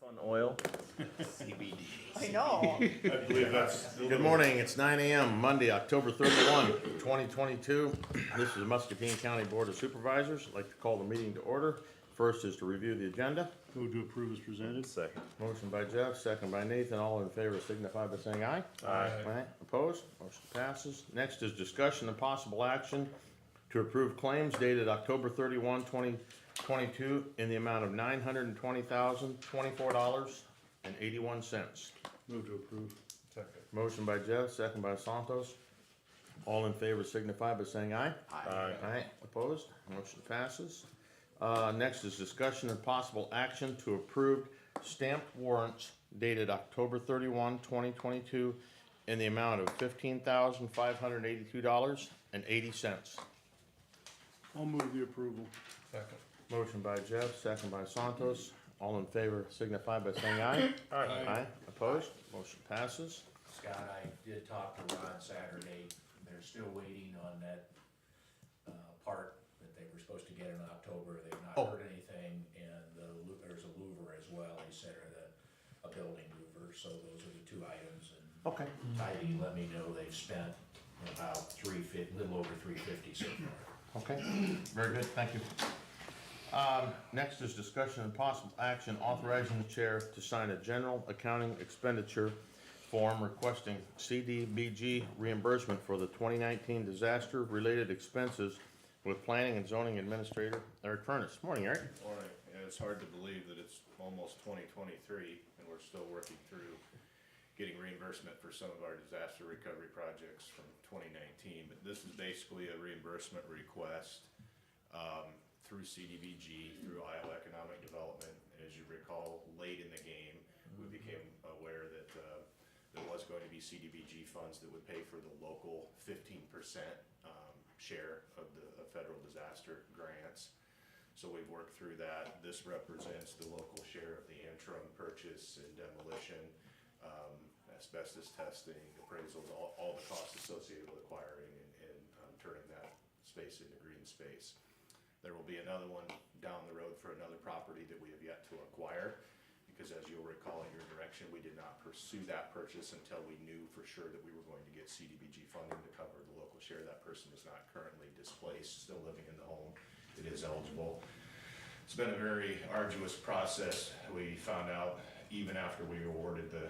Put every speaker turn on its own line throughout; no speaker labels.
on oil.
CBD.
I know.
I believe that's.
Good morning, it's 9 a.m., Monday, October 31, 2022. This is the Muscatine County Board of Supervisors. I'd like to call the meeting to order. First is to review the agenda.
Move to approve as presented.
Second.
Motion by Jeff, second by Nathan. All in favor signify by saying aye.
Aye.
Aye. Opposed? Motion passes. Next is discussion and possible action to approve claims dated October 31, 2022 in the amount of $920,024.81.
Move to approve. Second.
Motion by Jeff, second by Santos. All in favor signify by saying aye.
Aye.
Aye. Opposed? Motion passes. Next is discussion and possible action to approve stamped warrants dated October 31, 2022 in the amount of $15,582.80.
I'll move the approval.
Second.
Motion by Jeff, second by Santos. All in favor signify by saying aye.
Aye.
Aye. Opposed? Motion passes.
Scott, I did talk to Ron Saturday. They're still waiting on that part that they were supposed to get in October. They've not
Oh.
heard anything, and there's a louver as well. He said, or a building louver. So those are the two items. And
Okay.
Heidi let me know they've spent about little over $350 so far.
Okay, very good, thank you. Next is discussion and possible action authorizing the chair to sign a general accounting expenditure form requesting CDBG reimbursement for the 2019 disaster-related expenses with Planning and Zoning Administrator Eric Furnace. Morning, Eric.
Morning. Yeah, it's hard to believe that it's almost 2023 and we're still working through getting reimbursement for some of our disaster recovery projects from 2019. But this is basically a reimbursement request through CDBG, through Iowa Economic Development. As you recall, late in the game, we became aware that there was going to be CDBG funds that would pay for the local 15% share of the federal disaster grants. So we've worked through that. This represents the local share of the interim purchase and demolition, asbestos testing, appraisals, all the costs associated with acquiring and turning that space into green space. There will be another one down the road for another property that we have yet to acquire, because as you'll recall in your direction, we did not pursue that purchase until we knew for sure that we were going to get CDBG funding to cover the local share. That person is not currently displaced, still living in the home. It is eligible. It's been a very arduous process. We found out even after we awarded the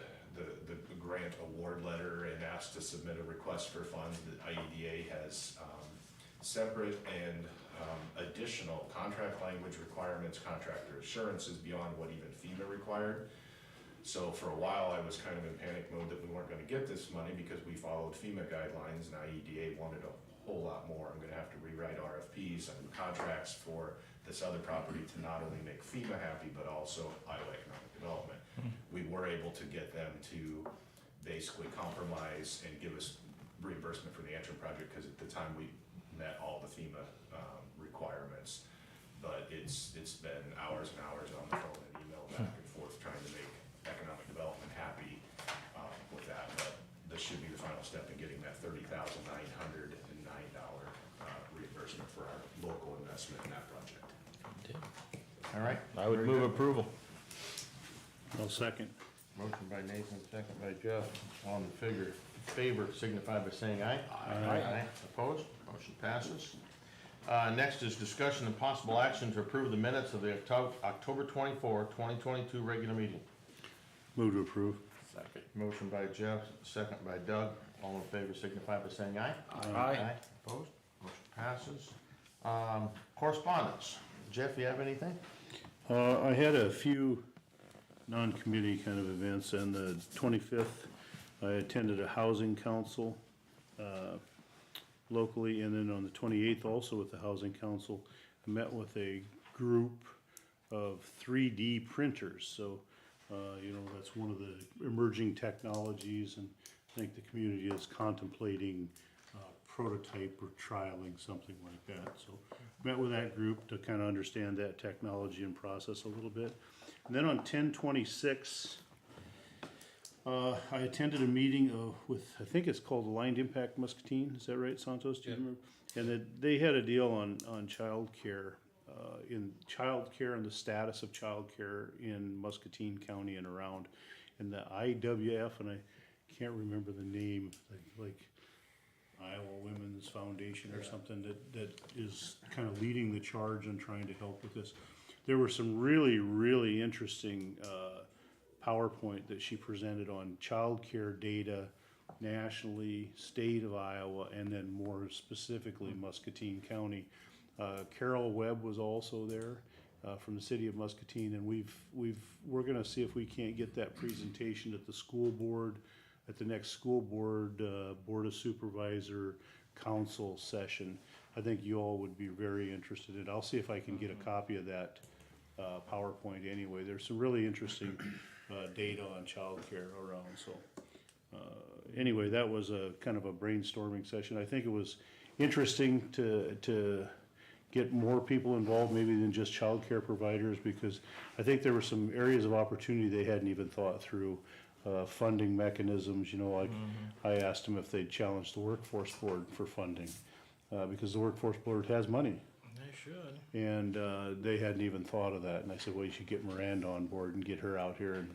grant award letter and asked to submit a request for funds, that IEDA has separate and additional contract language requirements, contractor assurances beyond what even FEMA required. So for a while I was kind of in panic mode that we weren't going to get this money because we followed FEMA guidelines and IEDA wanted a whole lot more. I'm going to have to rewrite RFPs and contracts for this other property to not only make FEMA happy but also Iowa Economic Development. We were able to get them to basically compromise and give us reimbursement for the interim project because at the time we met all the FEMA requirements. But it's been hours and hours on the phone and email back and forth trying to make economic development happy with that. But this should be the final step in getting that $30,909 reimbursement for our local investment in that project.
All right.
I would move approval.
I'll second.
Motion by Nathan, second by Jeff. All in favor signify by saying aye.
Aye.
Opposed? Motion passes. Next is discussion and possible action to approve the minutes of the October 24, 2022 regular meeting.
Move to approve.
Second.
Motion by Jeff, second by Doug. All in favor signify by saying aye.
Aye.
Opposed? Motion passes. Correspondence. Jeff, you have anything?
I had a few non-committee kind of events. On the 25th, I attended a housing council locally, and then on the 28th, also with the housing council, I met with a group of 3D printers. So, that's one of the emerging technologies, and I think the community is contemplating prototype or trialing something like that. So, met with that group to kind of understand that technology and process a little bit. And then on 10/26, I attended a meeting with, I think it's called Aligned Impact Muscatine. Is that right, Santos? Do you remember? And they had a deal on childcare in childcare and the status of childcare in Muscatine County and around. And the IWF, and I can't remember the name, like Iowa Women's Foundation or something that is kind of leading the charge and trying to help with this. There were some really, really interesting PowerPoint that she presented on childcare data nationally, state of Iowa, and then more specifically Muscatine County. Carol Webb was also there from the city of Muscatine, and we're going to see if we can't get that presentation at the school board, at the next school board, board of supervisor council session. I think you all would be very interested in it. I'll see if I can get a copy of that PowerPoint anyway. There's some really interesting data on childcare around. So anyway, that was a kind of a brainstorming session. I think it was interesting to get more people involved, maybe than just childcare providers, because I think there were some areas of opportunity they hadn't even thought through. Funding mechanisms, you know, like I asked them if they'd challenge the workforce board for funding, because the workforce board has money.
They should.
And they hadn't even thought of that. And I said, well, you should get Miranda on board and get her out here and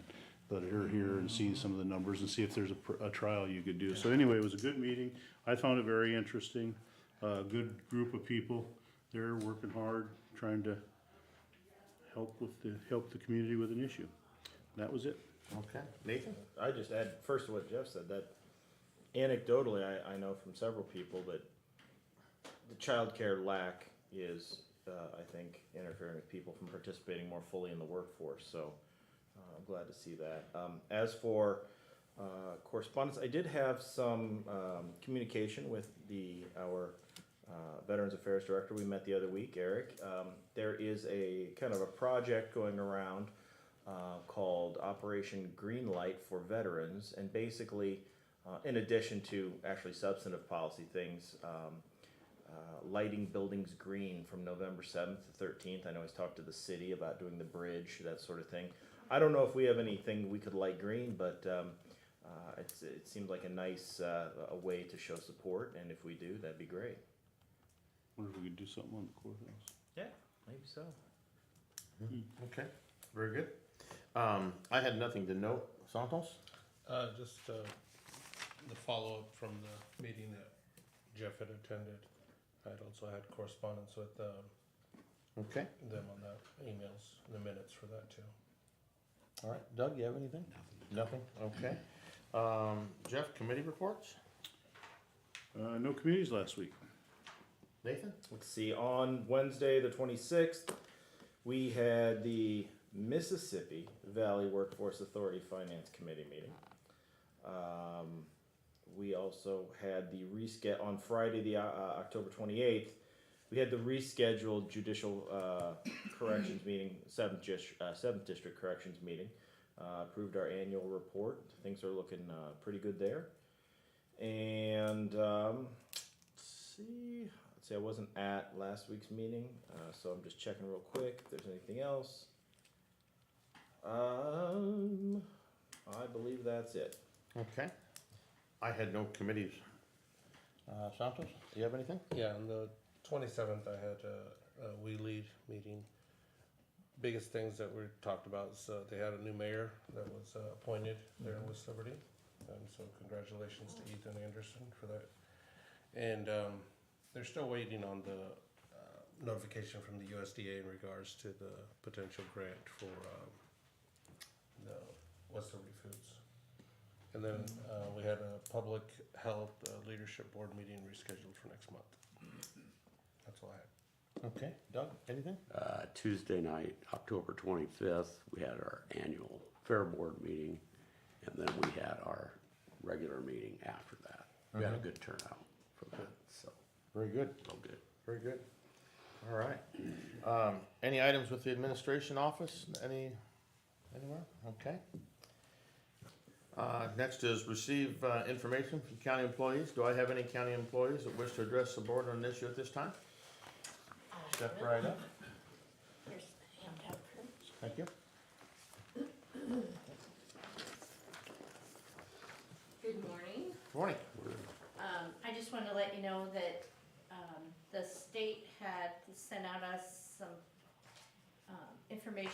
let her hear and see some of the numbers and see if there's a trial you could do. So anyway, it was a good meeting. I found it very interesting. Good group of people. They're working hard, trying to help the community with an issue. And that was it.
Okay, Nathan?
I just add first to what Jeff said, that anecdotally, I know from several people that the childcare lack is, I think, interfering with people from participating more fully in the workforce. So I'm glad to see that. As for correspondence, I did have some communication with our Veterans Affairs Director. We met the other week, Eric. There is a kind of a project going around called Operation Greenlight for Veterans, and basically, in addition to actually substantive policy things, lighting buildings green from November 7th to 13th. I know he's talked to the city about doing the bridge, that sort of thing. I don't know if we have anything we could light green, but it seemed like a nice a way to show support, and if we do, that'd be great.
Wonder if we could do something on the courthouse.
Yeah, maybe so.
Okay, very good. I had nothing to note. Santos?
Just the follow-up from the meeting that Jeff had attended. I had also had correspondence with
Okay,
them on that, emails, the minutes for that too.
all right. Doug, you have anything? Nothing. Okay. Jeff, committee reports?
No committees last week.
Nathan?
Let's see, on Wednesday, the 26th, we had the Mississippi Valley Workforce Authority Finance Committee meeting. We also had the on Friday, the October 28th, we had the rescheduled judicial corrections meeting, 7th District Corrections meeting. Approved our annual report. Things are looking pretty good there. And let's see, I wasn't at last week's meeting, so I'm just checking real quick if there's anything else. I believe that's it.
Okay. I had no committees. Santos, do you have anything?
Yeah, on the 27th, I had a We Lead meeting. Biggest things that we talked about is they had a new mayor that was appointed there in West Liberty. And so congratulations to Ethan Anderson for that. And they're still waiting on the notification from the USDA in regards to the potential grant for the West Liberty Foods. And then we had a public health leadership board meeting rescheduled for next month. That's all I had.
Okay. Doug, anything?
Tuesday night, October 25th, we had our annual fair board meeting, and then we had our regular meeting after that. We had a good turnout for that, so
Very good.
real good.
Very good. All right. Any items with the administration office? Anywhere? Okay. Next is receive information from county employees. Do I have any county employees that wish to address the board on an issue at this time? Step right up.
Here's the handout first.
Thank you.
Good morning.
Morning.
I just wanted to let you know that the state had sent out us some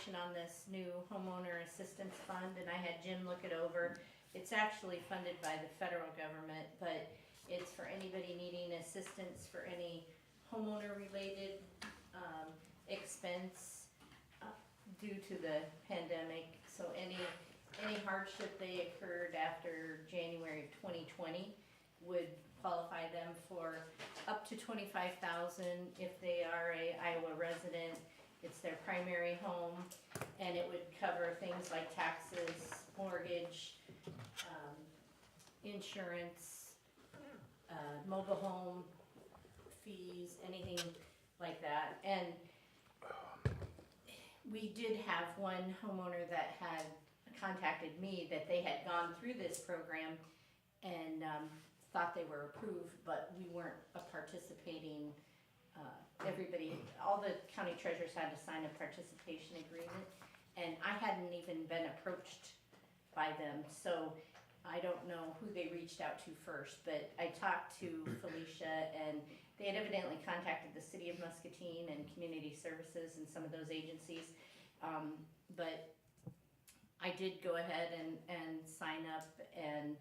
information on this new homeowner assistance fund, and I had Jim look it over. It's actually funded by the federal government, but it's for anybody needing assistance for any homeowner-related, expense, due to the pandemic. So any hardship they occurred after January of 2020 would qualify them for up to 25,000 if they are a Iowa resident. It's their primary home, and it would cover things like taxes, mortgage, insurance, mobile home fees, anything like that. And we did have one homeowner that had contacted me that they had gone through this program and thought they were approved, but we weren't a participating, everybody, all the county treasurers had to sign a participation agreement, and I hadn't even been approached by them, so I don't know who they reached out to first, but I talked to Felicia, and they had evidently contacted the city of Muscatine and community services and some of those agencies, but I did go ahead and sign up, and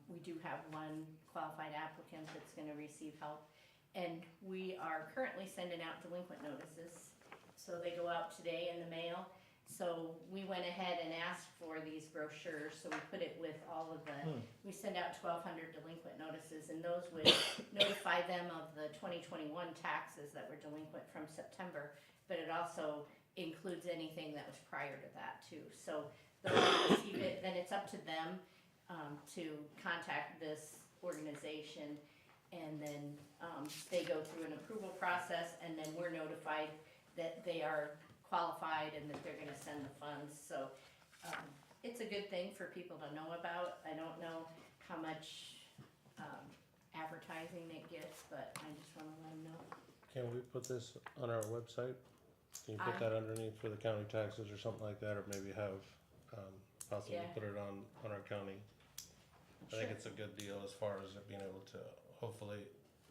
we do have one qualified applicant that's gonna receive help. And we are currently sending out delinquent notices, so they go out today in the mail. So we went ahead and asked for these brochures, so we put it with all of the, we send out 1,200 delinquent notices, and those would notify them of the 2021 taxes that were delinquent from September, but it also includes anything that was prior to that too. So they'll receive it, then it's up to them to contact this organization, and then they go through an approval process, and then we're notified that they are qualified and that they're gonna send the funds. So it's a good thing for people to know about. I don't know how much advertising it gets, but I just wanna let them know.
Can we put this on our website? Can you put that underneath for the county taxes or something like that, or maybe have, possibly
Yeah.
put it on our county? I think
Sure.
it's a good deal as far as it being able to hopefully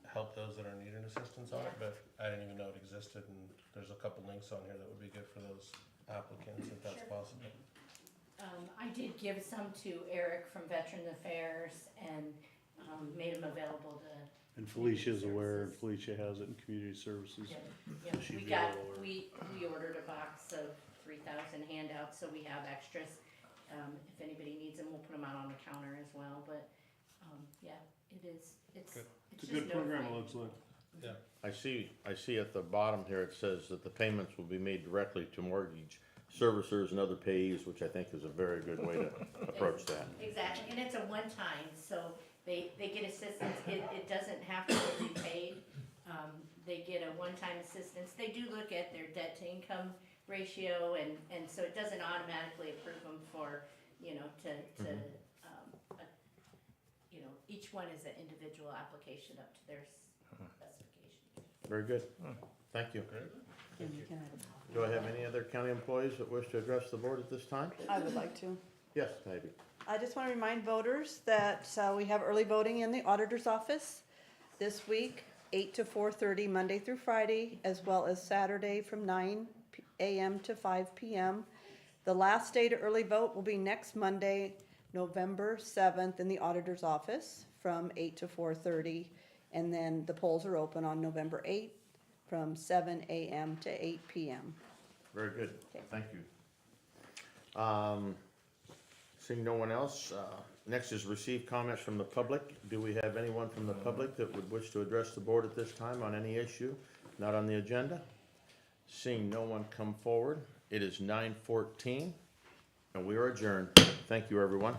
help those that are needing assistance on it,
Yeah.
but I didn't even know it existed, and there's a couple links on here that would be good for those applicants, if that's
Sure.
possible.
I did give some to Eric from Veterans Affairs and made them available to.
And Felicia's aware, and
Services.
Felicia has it in community services.
Yeah,
she'd
we
be
got,
well aware.
we ordered a box of 3,000 handouts, so we have extras. If anybody needs them, we'll put them out on the counter as well, but, yeah, it is, it's
Good.
It's a
just
good program, it
notifying.
looks like.
Yeah.
I see at the bottom here, it says that the payments will be made directly to mortgage servicers and other payees, which I think is a very good way to approach that.
Exactly, and it's a one-time, so they get assistance, it doesn't have to be repaid. They get a one-time assistance. They do look at their debt-to-income ratio, and so it doesn't automatically approve them for, you know, each one is an individual application up to their specifications.
Very good. Thank you. Do I have any other county employees that wish to address the board at this time?
I would like to.
Yes, maybe.
I just want to remind voters that we have early voting in the auditor's office this week, 8 to 4:30, Monday through Friday, as well as Saturday from 9 a.m. to 5 p.m. The last day to early vote will be next Monday, November 7th, in the auditor's office from 8 to 4:30. And then the polls are open on November 8th from 7 a.m. to 8 p.m.
Very good.
Okay.
Thank you. Seeing no one else, next is receive comments from the public. Do we have anyone from the public that would wish to address the board at this time on any issue not on the agenda? Seeing no one come forward, it is 9:14, and we are adjourned. Thank you, everyone.